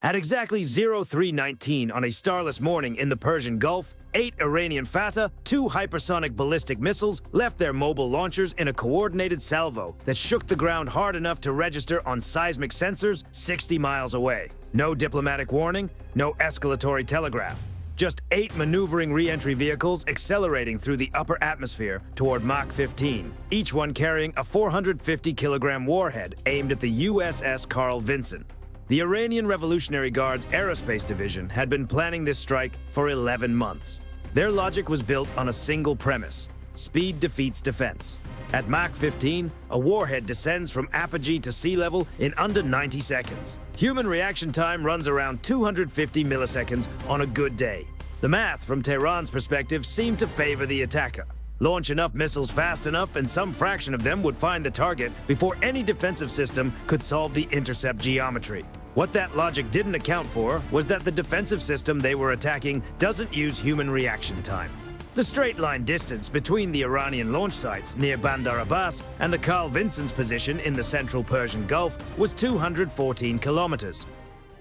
At exactly 0319 on a starless morning in the Persian Gulf, 8 Iranian Fatah, 2 hypersonic ballistic missiles left their mobile launchers in a coordinated salvo that shook the ground hard enough to register on seismic sensors 60 miles away. No diplomatic warning, no escalatory telegraph. Just 8 maneuvering re-entry vehicles accelerating through the upper atmosphere toward Mach 15, each one carrying a 450-kilogram warhead aimed at the USS Carl Vinson. The Iranian Revolutionary Guard's Aerospace Division had been planning this strike for 11 months. Their logic was built on a single premise: speed defeats defense. At Mach 15, a warhead descends from apogee to sea level in under 90 seconds. Human reaction time runs around 250 milliseconds on a good day. The math, from Tehran's perspective, seemed to favor the attacker. Launch enough missiles fast enough and some fraction of them would find the target before any defensive system could solve the intercept geometry. What that logic didn't account for was that the defensive system they were attacking doesn't use human reaction time. The straight-line distance between the Iranian launch sites near Bandar Abbas and the Carl Vinson's position in the central Persian Gulf was 214 kilometers.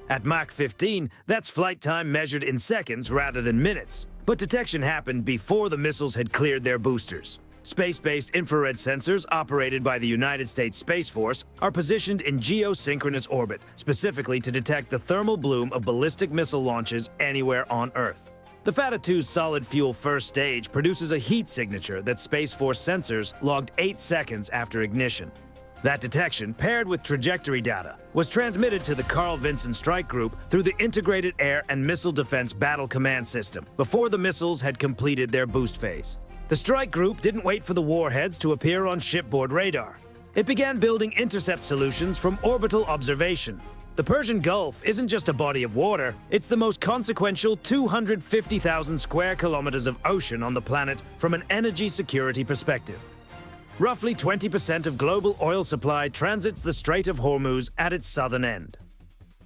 At Mach 15, that's flight time measured in seconds rather than minutes. But detection happened before the missiles had cleared their boosters. Space-based infrared sensors operated by the United States Space Force are positioned in geosynchronous orbit, specifically to detect the thermal bloom of ballistic missile launches anywhere on Earth. The Fatah 2's solid fuel first stage produces a heat signature that Space Force sensors logged 8 seconds after ignition. That detection, paired with trajectory data, was transmitted to the Carl Vinson Strike Group through the Integrated Air and Missile Defense Battle Command System before the missiles had completed their boost phase. The Strike Group didn't wait for the warheads to appear on shipboard radar. It began building intercept solutions from orbital observation. The Persian Gulf isn't just a body of water, it's the most consequential 250,000 square kilometers of ocean on the planet from an energy security perspective. Roughly 20% of global oil supply transits the Strait of Hormuz at its southern end.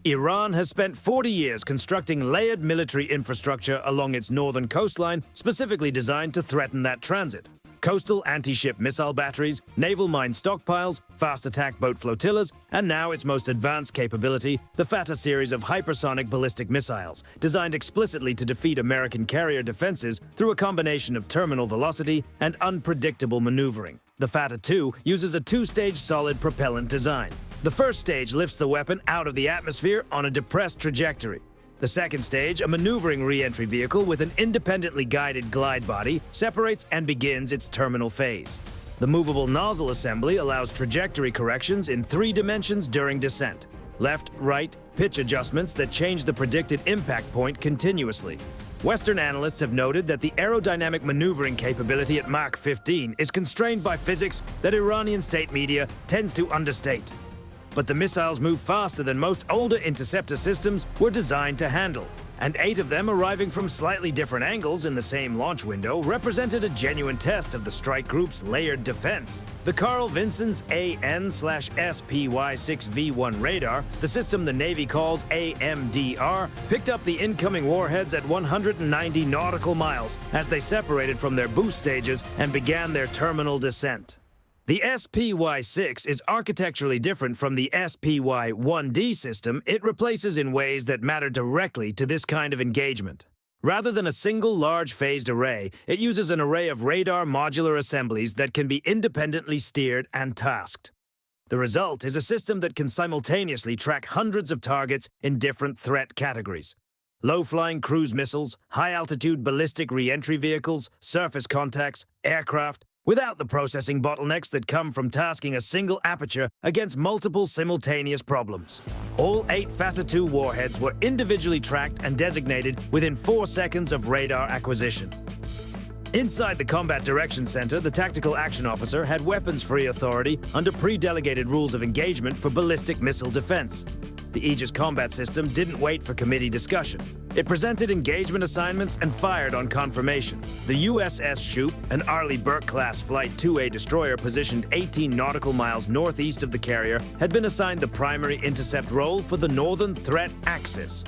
Iran has spent 40 years constructing layered military infrastructure along its northern coastline specifically designed to threaten that transit. Coastal anti-ship missile batteries, naval mine stockpiles, fast attack boat flotillas, and now its most advanced capability, the Fatah series of hypersonic ballistic missiles, designed explicitly to defeat American carrier defenses through a combination of terminal velocity and unpredictable maneuvering. The Fatah 2 uses a 2-stage solid propellant design. The first stage lifts the weapon out of the atmosphere on a depressed trajectory. The second stage, a maneuvering re-entry vehicle with an independently guided glide body, separates and begins its terminal phase. The movable nozzle assembly allows trajectory corrections in 3 dimensions during descent: left, right, pitch adjustments that change the predicted impact point continuously. Western analysts have noted that the aerodynamic maneuvering capability at Mach 15 is constrained by physics that Iranian state media tends to understate. But the missiles move faster than most older interceptor systems were designed to handle, and 8 of them arriving from slightly different angles in the same launch window represented a genuine test of the strike group's layered defense. The Carl Vinson's AN/SPY-6V1 radar, the system the Navy calls AMDR, picked up the incoming warheads at 190 nautical miles as they separated from their boost stages and began their terminal descent. The SPY-6 is architecturally different from the SPY-1D system it replaces in ways that matter directly to this kind of engagement. Rather than a single large phased array, it uses an array of radar modular assemblies that can be independently steered and tasked. The result is a system that can simultaneously track hundreds of targets in different threat categories: low-flying cruise missiles, high-altitude ballistic re-entry vehicles, surface contacts, aircraft, without the processing bottlenecks that come from tasking a single aperture against multiple simultaneous problems. All 8 Fatah 2 warheads were individually tracked and designated within 4 seconds of radar acquisition. Inside the Combat Direction Center, the Tactical Action Officer had weapons-free authority under pre-delegated rules of engagement for ballistic missile defense. The Aegis combat system didn't wait for committee discussion. It presented engagement assignments and fired on confirmation. The USS Shoup, an Arleigh Burke-class Flight 2A destroyer positioned 18 nautical miles northeast of the carrier, had been assigned the primary intercept role for the Northern Threat Axis.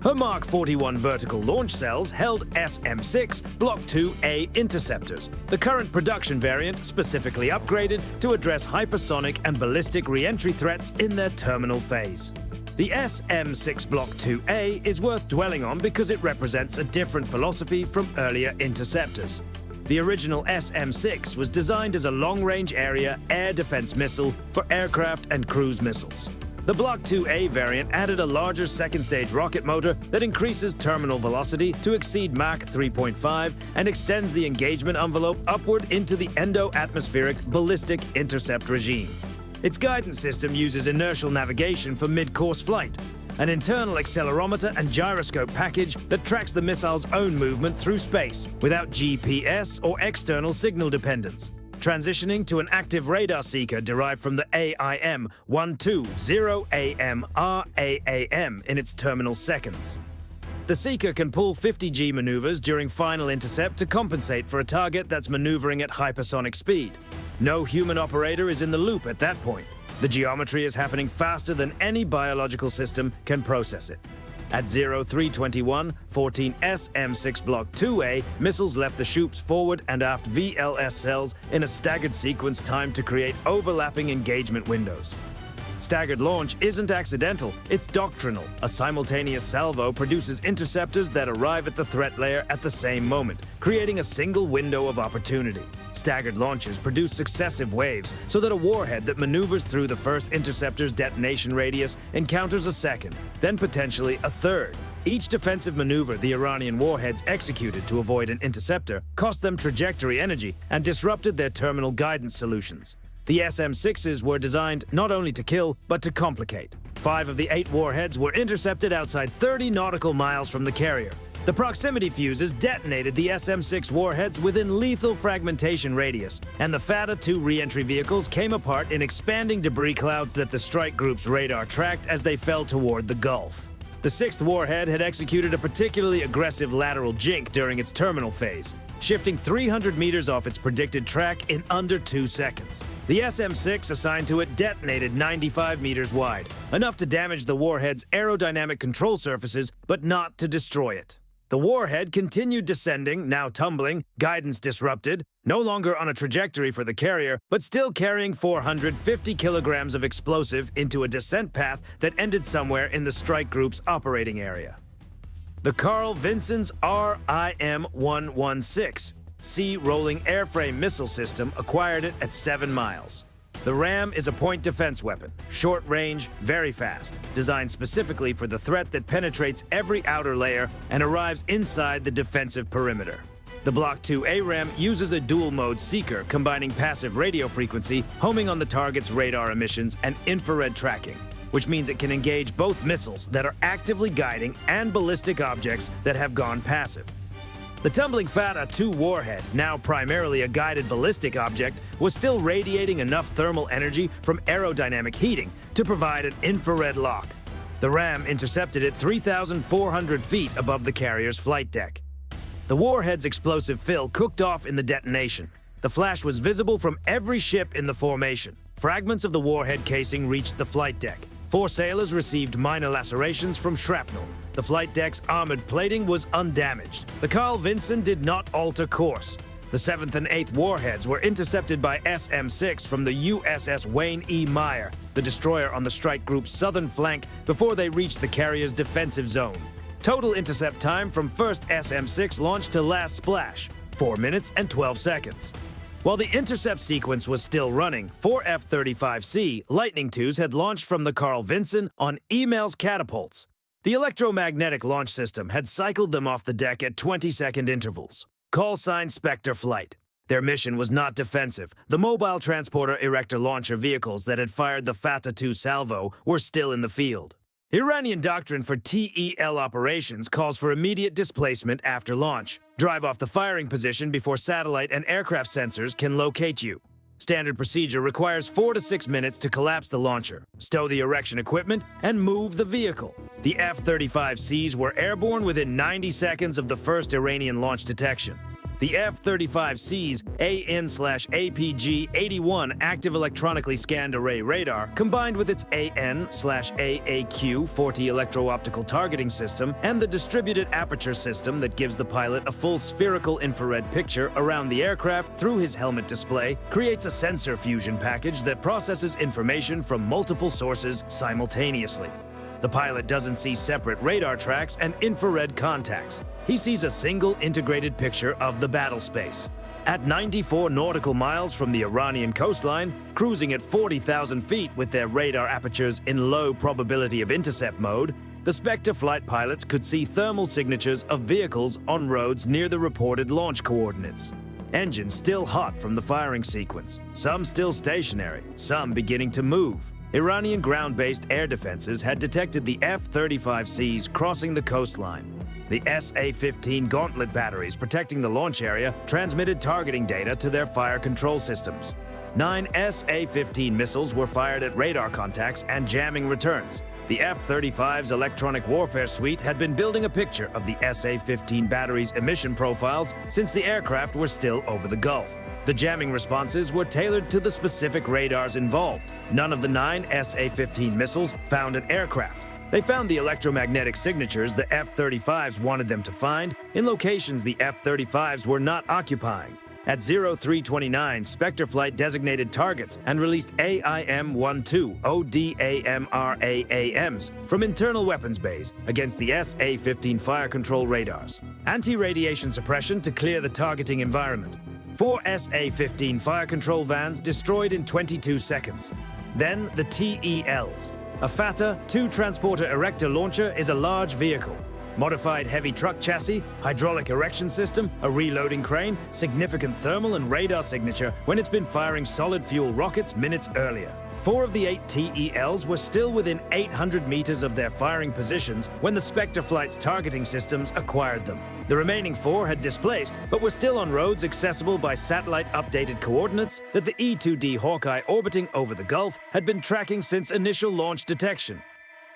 Her Mark 41 vertical launch cells held SM-6 Block 2A interceptors, the current production variant specifically upgraded to address hypersonic and ballistic re-entry threats in their terminal phase. The SM-6 Block 2A is worth dwelling on because it represents a different philosophy from earlier interceptors. The original SM-6 was designed as a long-range area air defense missile for aircraft and cruise missiles. The Block 2A variant added a larger second-stage rocket motor that increases terminal velocity to exceed Mach 3.5 and extends the engagement envelope upward into the endo-atmospheric ballistic intercept regime. Its guidance system uses inertial navigation for mid-course flight, an internal accelerometer and gyroscope package that tracks the missile's own movement through space without GPS or external signal dependence, transitioning to an active radar seeker derived from the AIM-120AM-RAAM in its terminal seconds. The seeker can pull 50G maneuvers during final intercept to compensate for a target that's maneuvering at hypersonic speed. No human operator is in the loop at that point. The geometry is happening faster than any biological system can process it. At 0321, 14 SM-6 Block 2A, missiles left the chutes forward and aft VLS cells in a staggered sequence timed to create overlapping engagement windows. Staggered launch isn't accidental, it's doctrinal. A simultaneous salvo produces interceptors that arrive at the threat layer at the same moment, creating a single window of opportunity. Staggered launches produce successive waves so that a warhead that maneuvers through the first interceptor's detonation radius encounters a second, then potentially a third. Each defensive maneuver the Iranian warheads executed to avoid an interceptor cost them trajectory energy and disrupted their terminal guidance solutions. The SM-6s were designed not only to kill, but to complicate. 5 of the 8 warheads were intercepted outside 30 nautical miles from the carrier. The proximity fuses detonated the SM-6 warheads within lethal fragmentation radius, and the Fata-2 re-entry vehicles came apart in expanding debris clouds that the strike group's radar tracked as they fell toward the Gulf. The 6th warhead had executed a particularly aggressive lateral jink during its terminal phase, shifting 300 meters off its predicted track in under 2 seconds. The SM-6 assigned to it detonated 95 meters wide, enough to damage the warhead's aerodynamic control surfaces, but not to destroy it. The warhead continued descending, now tumbling, guidance disrupted, no longer on a trajectory for the carrier, but still carrying 450 kilograms of explosive into a descent path that ended somewhere in the strike group's operating area. The Carl Vincen's RIM-116 Sea Rolling Airframe Missile System acquired it at 7 miles. The RAM is a point defense weapon, short range, very fast, designed specifically for the threat that penetrates every outer layer and arrives inside the defensive perimeter. The Block 2A RAM uses a dual-mode seeker combining passive radio frequency, homing on the target's radar emissions, and infrared tracking, which means it can engage both missiles that are actively guiding and ballistic objects that have gone passive. The tumbling Fata-2 warhead, now primarily a guided ballistic object, was still radiating enough thermal energy from aerodynamic heating to provide an infrared lock. The RAM intercepted it 3,400 feet above the carrier's flight deck. The warhead's explosive fill cooked off in the detonation. The flash was visible from every ship in the formation. Fragments of the warhead casing reached the flight deck. 4 sailors received minor lacerations from shrapnel. The flight deck's armored plating was undamaged. The Carl Vinson did not alter course. The 7th and 8th warheads were intercepted by SM-6 from the USS Wayne E. Meyer, the destroyer on the strike group's southern flank, before they reached the carrier's defensive zone. Total intercept time from first SM-6 launch to last splash, 4 minutes and 12 seconds. While the intercept sequence was still running, 4 F-35C Lightning IIs had launched from the Carl Vinson on EMALS catapults. The electromagnetic launch system had cycled them off the deck at 20-second intervals. Call sign Spectre Flight. Their mission was not defensive. The mobile transporter erector launcher vehicles that had fired the Fata-2 salvo were still in the field. Iranian doctrine for TEL operations calls for immediate displacement after launch. Drive off the firing position before satellite and aircraft sensors can locate you. Standard procedure requires 4 to 6 minutes to collapse the launcher, stow the erection equipment, and move the vehicle. The F-35Cs were airborne within 90 seconds of the first Iranian launch detection. The F-35C's AN/APG-81 active electronically scanned array radar, combined with its AN/AAQ-40 electro-optical targeting system and the distributed aperture system that gives the pilot a full spherical infrared picture around the aircraft through his helmet display, creates a sensor fusion package that processes information from multiple sources simultaneously. The pilot doesn't see separate radar tracks and infrared contacts. He sees a single integrated picture of the battle space. At 94 nautical miles from the Iranian coastline, cruising at 40,000 feet with their radar apertures in low probability of intercept mode, the Spectre flight pilots could see thermal signatures of vehicles on roads near the reported launch coordinates. Engines still hot from the firing sequence, some still stationary, some beginning to move. Iranian ground-based air defenses had detected the F-35Cs crossing the coastline. The SA-15 Gauntlet batteries protecting the launch area transmitted targeting data to their fire control systems. 9 SA-15 missiles were fired at radar contacts and jamming returns. The F-35's electronic warfare suite had been building a picture of the SA-15 battery's emission profiles since the aircraft were still over the Gulf. The jamming responses were tailored to the specific radars involved. None of the 9 SA-15 missiles found an aircraft. They found the electromagnetic signatures the F-35s wanted them to find in locations the F-35s were not occupying. At 0329, Spectre flight designated targets and released AIM-12 ODAMRAAMs from internal weapons bays against the SA-15 fire control radars. Anti-radiation suppression to clear the targeting environment. 4 SA-15 fire control vans destroyed in 22 seconds. Then the TELs. A Fatah 2 transporter erector launcher is a large vehicle. Modified heavy truck chassis, hydraulic erection system, a reloading crane, significant thermal and radar signature when it's been firing solid fuel rockets minutes earlier. 4 of the 8 TELs were still within 800 meters of their firing positions when the Spectre flight's targeting systems acquired them. The remaining 4 had displaced, but were still on roads accessible by satellite-updated coordinates that the E-2D Hawkeye orbiting over the Gulf had been tracking since initial launch detection.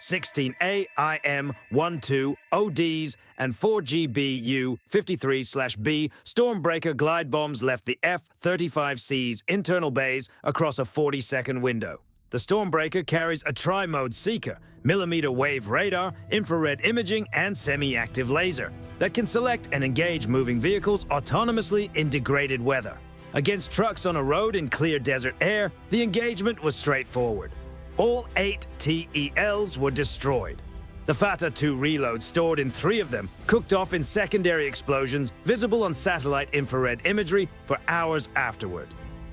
16 AIM-12 ODs and 4 GBU-53/B Stormbreaker glide bombs left the F-35C's internal bays across a 40-second window. The Stormbreaker carries a tri-mode seeker, millimeter wave radar, infrared imaging, and semi-active laser that can select and engage moving vehicles autonomously in degraded weather. Against trucks on a road in clear desert air, the engagement was straightforward. All 8 TELs were destroyed. The Fatah 2 reload stored in 3 of them cooked off in secondary explosions visible on satellite infrared imagery for hours afterward.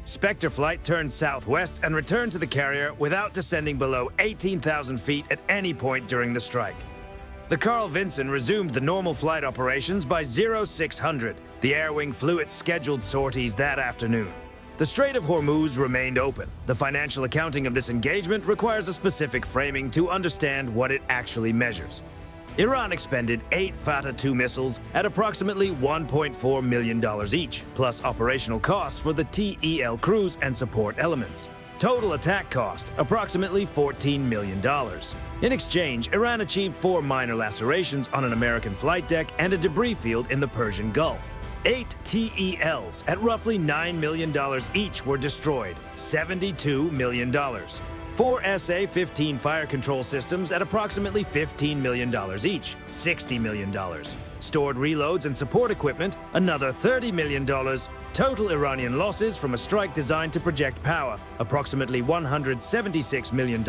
Spectre flight turned southwest and returned to the carrier without descending below 18,000 feet at any point during the strike. The Carl Vinson resumed the normal flight operations by 0600. The air wing flew its scheduled sorties that afternoon. The Strait of Hormuz remained open. The financial accounting of this engagement requires a specific framing to understand what it actually measures. Iran expended 8 Fatah 2 missiles at approximately $1.4 million each, plus operational costs for the TEL crews and support elements. Total attack cost, approximately $14 million. In exchange, Iran achieved 4 minor lacerations on an American flight deck and a debris field in the Persian Gulf. 8 TELs at roughly $9 million each were destroyed, $72 million. 4 SA-15 fire control systems at approximately $15 million each, $60 million. Stored reloads and support equipment, another $30 million. Total Iranian losses from a strike designed to project power, approximately $176 million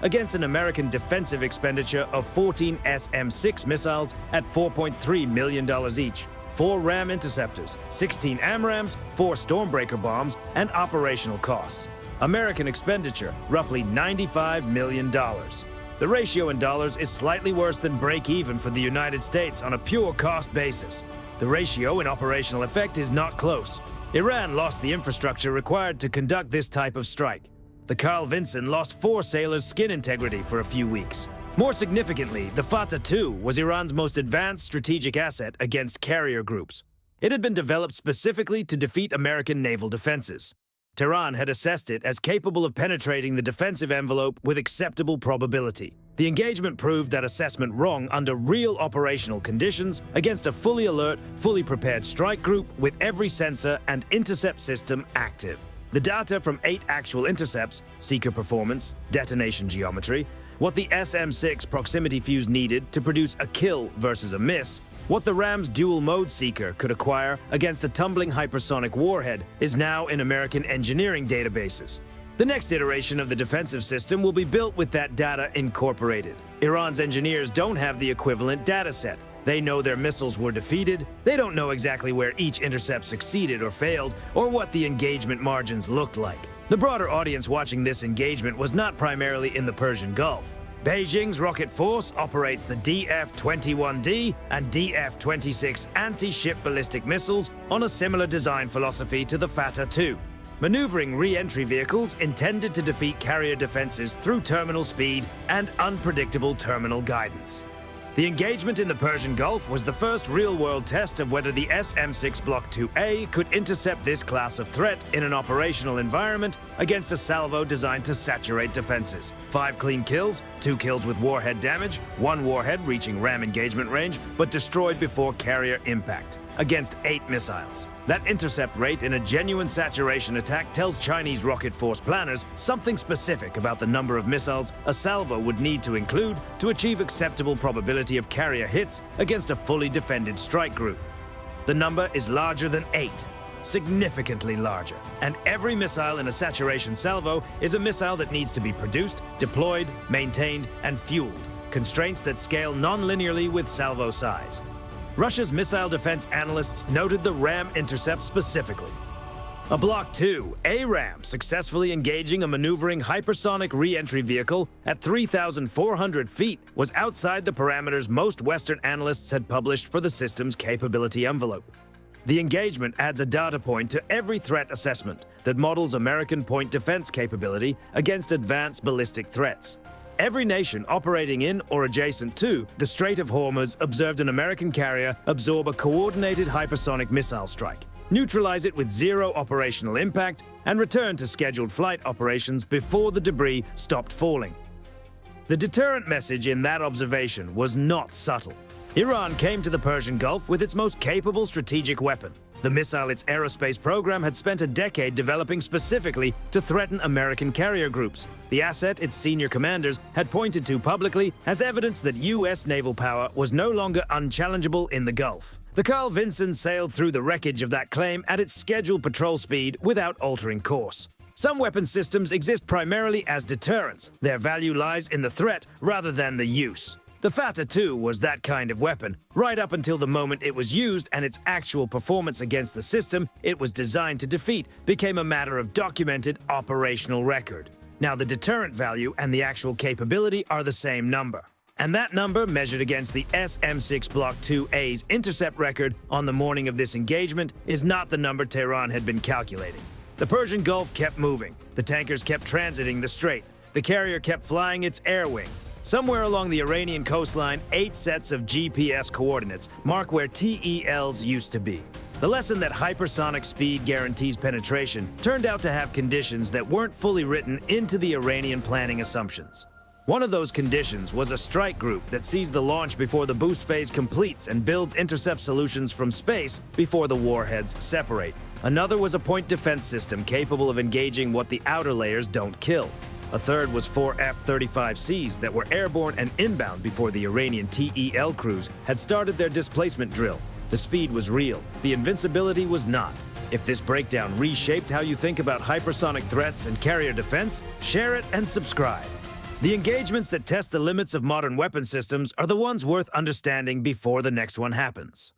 against an American defensive expenditure of 14 SM-6 missiles at $4.3 million each. 4 RAM interceptors, 16 AMRAAMs, 4 Stormbreaker bombs, and operational costs. American expenditure, roughly $95 million. The ratio in dollars is slightly worse than break-even for the United States on a pure cost basis. The ratio in operational effect is not close. Iran lost the infrastructure required to conduct this type of strike. The Carl Vinson lost 4 sailors' skin integrity for a few weeks. More significantly, the Fatah 2 was Iran's most advanced strategic asset against carrier groups. It had been developed specifically to defeat American naval defenses. Tehran had assessed it as capable of penetrating the defensive envelope with acceptable probability. The engagement proved that assessment wrong under real operational conditions against a fully alert, fully prepared strike group with every sensor and intercept system active. The data from 8 actual intercepts, seeker performance, detonation geometry, what the SM-6 proximity fuse needed to produce a kill versus a miss, what the RAM's dual-mode seeker could acquire against a tumbling hypersonic warhead is now in American engineering databases. The next iteration of the defensive system will be built with that data incorporated. Iran's engineers don't have the equivalent data set. They know their missiles were defeated. They don't know exactly where each intercept succeeded or failed, or what the engagement margins looked like. The broader audience watching this engagement was not primarily in the Persian Gulf. Beijing's rocket force operates the DF-21D and DF-26 anti-ship ballistic missiles on a similar design philosophy to the Fateh II, maneuvering re-entry vehicles intended to defeat carrier defenses through terminal speed and unpredictable terminal guidance. The engagement in the Persian Gulf was the first real-world test of whether the SM-6 Block 2A could intercept this class of threat in an operational environment against a salvo designed to saturate defenses. 5 clean kills, 2 kills with warhead damage, 1 warhead reaching ram engagement range but destroyed before carrier impact, against 8 missiles. That intercept rate in a genuine saturation attack tells Chinese rocket force planners something specific about the number of missiles a salvo would need to include to achieve acceptable probability of carrier hits against a fully defended strike group. The number is larger than 8, significantly larger, and every missile in a saturation salvo is a missile that needs to be produced, deployed, maintained, and fueled, constraints that scale non-linearly with salvo size. Russia's missile defense analysts noted the ram intercept specifically. A Block 2 A-ram successfully engaging a maneuvering hypersonic re-entry vehicle at 3,400 feet was outside the parameters most Western analysts had published for the system's capability envelope. The engagement adds a data point to every threat assessment that models American point defense capability against advanced ballistic threats. Every nation operating in or adjacent to the Strait of Hormuz observed an American carrier absorb a coordinated hypersonic missile strike, neutralize it with 0 operational impact, and return to scheduled flight operations before the debris stopped falling. The deterrent message in that observation was not subtle. Iran came to the Persian Gulf with its most capable strategic weapon, the missile its aerospace program had spent a decade developing specifically to threaten American carrier groups. The asset its senior commanders had pointed to publicly as evidence that U.S. naval power was no longer unchallengeable in the Gulf. The Carl Vinson sailed through the wreckage of that claim at its scheduled patrol speed without altering course. Some weapon systems exist primarily as deterrents. Their value lies in the threat rather than the use. The Fateh II was that kind of weapon, right up until the moment it was used, and its actual performance against the system it was designed to defeat became a matter of documented operational record. Now the deterrent value and the actual capability are the same number. And that number, measured against the SM-6 Block 2A's intercept record on the morning of this engagement, is not the number Tehran had been calculating. The Persian Gulf kept moving. The tankers kept transiting the strait. The carrier kept flying its air wing. Somewhere along the Iranian coastline, 8 sets of GPS coordinates mark where TELs used to be. The lesson that hypersonic speed guarantees penetration turned out to have conditions that weren't fully written into the Iranian planning assumptions. One of those conditions was a strike group that sees the launch before the boost phase completes and builds intercept solutions from space before the warheads separate. Another was a point defense system capable of engaging what the outer layers don't kill. A third was 4 F-35Cs that were airborne and inbound before the Iranian TEL crews had started their displacement drill. The speed was real. The invincibility was not. If this breakdown reshaped how you think about hypersonic threats and carrier defense, share it and subscribe. The engagements that test the limits of modern weapon systems are the ones worth understanding before the next one happens.